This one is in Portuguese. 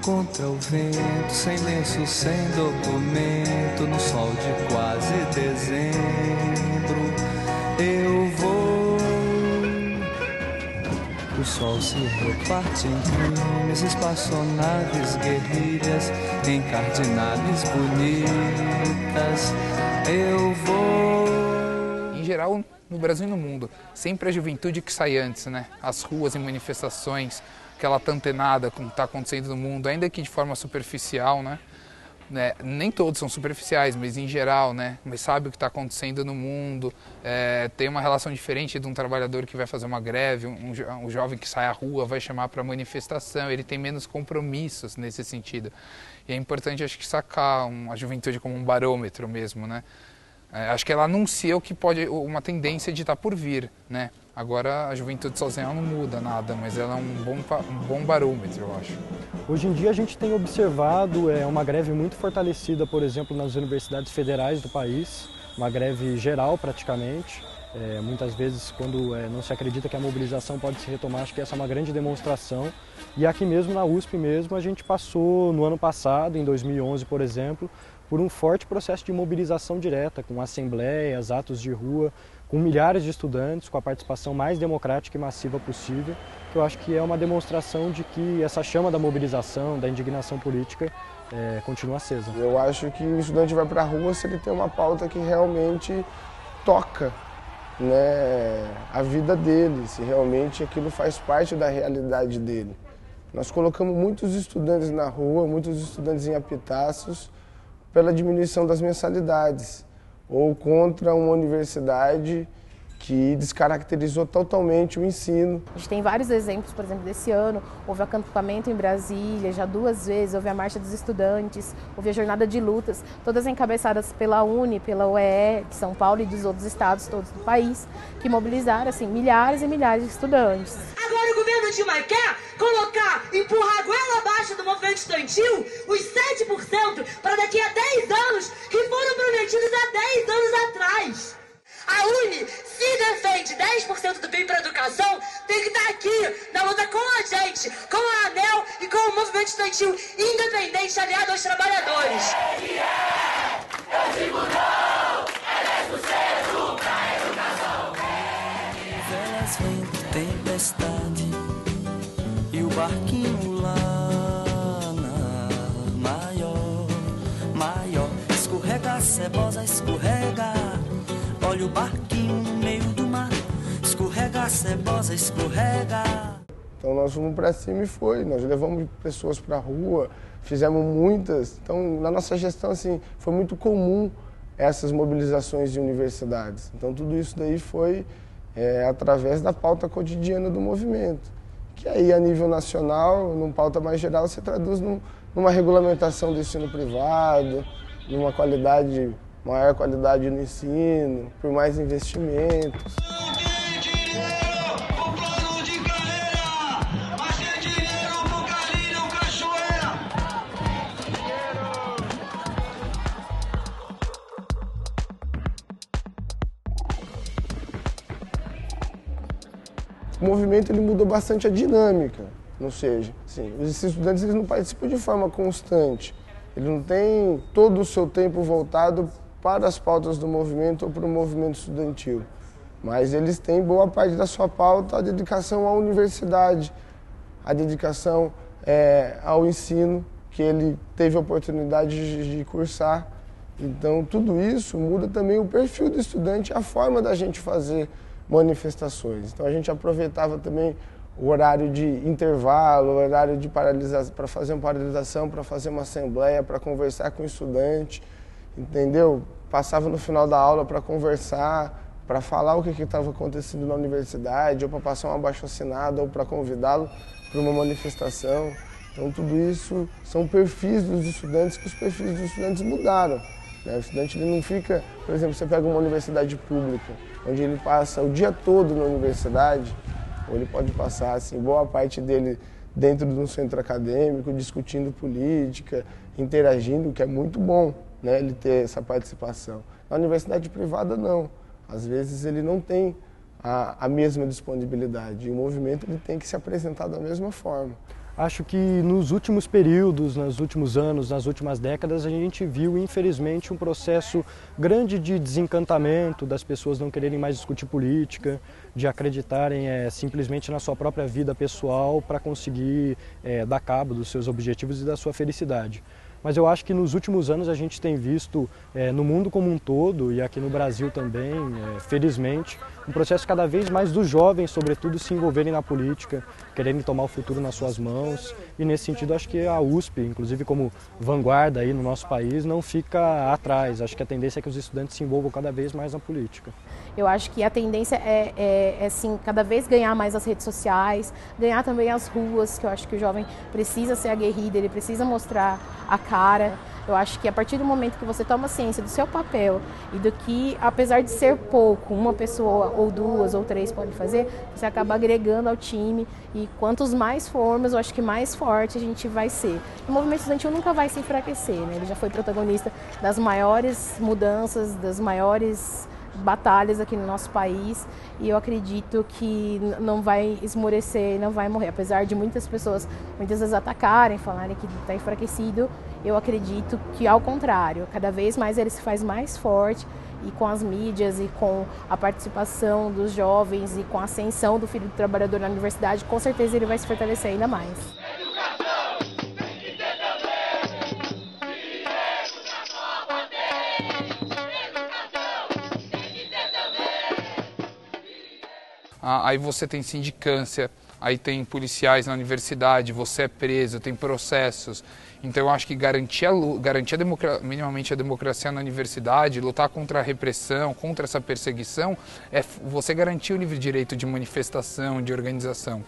contra o vento, sem lenço, sem documento, no sol de quase dezembro, eu vou. O sol se reparte em crimes, espaçonaves, guerrilhas, encardinales bonitas, eu vou. Em geral, no Brasil e no mundo, sempre a juventude que sai antes, né? As ruas em manifestações, que ela tá antenada com o que está acontecendo no mundo, ainda que de forma superficial, né? Nem todos são superficiais, mas em geral, né? Mas sabe o que está acontecendo no mundo, tem uma relação diferente de um trabalhador que vai fazer uma greve, um jovem que sai à rua, vai chamar para manifestação, ele tem menos compromissos nesse sentido. E é importante, acho que, sacar a juventude como um barômetro mesmo, né? Acho que ela anuncia o que pode, uma tendência de estar por vir, né? Agora a juventude sozinha não muda nada, mas ela é um bom barômetro, eu acho. Hoje em dia a gente tem observado uma greve muito fortalecida, por exemplo, nas universidades federais do país, uma greve geral praticamente. Muitas vezes, quando não se acredita que a mobilização pode se retomar, acho que essa é uma grande demonstração. E aqui mesmo na USP mesmo, a gente passou no ano passado, em 2011, por exemplo, por um forte processo de mobilização direta, com assembleias, atos de rua, com milhares de estudantes, com a participação mais democrática e massiva possível, que eu acho que é uma demonstração de que essa chama da mobilização, da indignação política, continua acesa. Eu acho que o estudante vai para a rua se ele tem uma pauta que realmente toca, né, a vida dele, se realmente aquilo faz parte da realidade dele. Nós colocamos muitos estudantes na rua, muitos estudantes em apitaços, pela diminuição das mensalidades, ou contra uma universidade que descaracterizou totalmente o ensino. A gente tem vários exemplos, por exemplo, desse ano, houve acampamento em Brasília, já 2 vezes, houve a Marcha dos Estudantes, houve a Jornada de Lutas, todas encabeçadas pela UNE, pela UE de São Paulo e dos outros estados todos do país, que mobilizaram assim, milhares e milhares de estudantes. Agora o governo Dilma quer empurrar a goela abaixo do movimento estudantil, os 7%, para daqui a 10 anos, que foram prometidos há 10 anos atrás. A UNE, se defende 10% do PIB para a educação, tem que estar aqui, na luta com a gente, com a ANEL e com o movimento estudantil independente aliado aos trabalhadores. Eu digo não, é 10% para a educação. Velas vento, tempestade e o barquinho lá na maior, escorrega, cebosa, escorrega. Olha o barquinho no meio do mar, escorrega, cebosa, escorrega. Então nós fomos para cima e nós levamos pessoas para a rua, fizemos muitas. Então na nossa gestão assim, foi muito comum essas mobilizações de universidades. Então tudo isso daí foi através da pauta cotidiana do movimento. Que aí a nível nacional, numa pauta mais geral, se traduz numa regulamentação do ensino privado, numa maior qualidade no ensino, por mais investimentos. O movimento ele mudou bastante a dinâmica, ou seja, assim, os estudantes eles não participam de forma constante, ele não tem todo o seu tempo voltado para as pautas do movimento ou para o movimento estudantil, mas eles têm boa parte da sua pauta a dedicação à universidade, a dedicação ao ensino que ele teve a oportunidade de cursar. Então tudo isso muda também o perfil do estudante, a forma da gente fazer manifestações. Então a gente aproveitava também o horário de intervalo, o horário de paralisação, para fazer uma paralisação, para fazer uma assembleia, para conversar com o estudante, entendeu? Passava no final da aula para conversar, para falar o que estava acontecendo na universidade, ou para passar um abaixo-assinado, ou para convidá-lo para uma manifestação. Então tudo isso são perfis dos estudantes, que os perfis dos estudantes mudaram. O estudante ele não fica, por exemplo, você pega uma universidade pública, onde ele passa o dia todo na universidade, ou ele pode passar assim, boa parte dele dentro de um centro acadêmico, discutindo política, interagindo, que é muito bom, né, ele ter essa participação. Na universidade privada, não. Às vezes ele não tem a mesma disponibilidade. E o movimento ele tem que se apresentar da mesma forma. Acho que nos últimos períodos, nos últimos anos, nas últimas décadas, a gente viu, infelizmente, um processo grande de desencantamento, das pessoas não quererem mais discutir política, de acreditarem simplesmente na sua própria vida pessoal para conseguir dar cabo dos seus objetivos e da sua felicidade. Mas eu acho que nos últimos anos a gente tem visto, no mundo como um todo e aqui no Brasil também, felizmente, um processo cada vez mais dos jovens, sobretudo, se envolverem na política, quererem tomar o futuro nas suas mãos. E nesse sentido, acho que a USP, inclusive como vanguarda aí no nosso país, não fica atrás. Acho que a tendência é que os estudantes se envolvam cada vez mais na política. Eu acho que a tendência é sim, cada vez ganhar mais as redes sociais, ganhar também as ruas, que eu acho que o jovem precisa ser aguerrido, ele precisa mostrar a cara. Eu acho que a partir do momento que você toma ciência do seu papel e do que, apesar de ser pouco, uma pessoa ou duas ou três podem fazer, você acaba agregando ao time e quantos mais formos, eu acho que mais forte a gente vai ser. O movimento estudantil nunca vai se enfraquecer, né? Ele já foi protagonista das maiores mudanças, das maiores batalhas aqui no nosso país e eu acredito que não vai esmorecer, não vai morrer. Apesar de muitas pessoas muitas vezes atacarem, falarem que está enfraquecido, eu acredito que ao contrário, cada vez mais ele se faz mais forte e com as mídias e com a participação dos jovens e com a ascensão do filho do trabalhador na universidade, com certeza ele vai se fortalecer ainda mais. Aí você tem sindicância, aí tem policiais na universidade, você é preso, tem processos. Então eu acho que garantir minimamente a democracia na universidade, lutar contra a repressão, contra essa perseguição, é você garantir o livre direito de manifestação, de organização.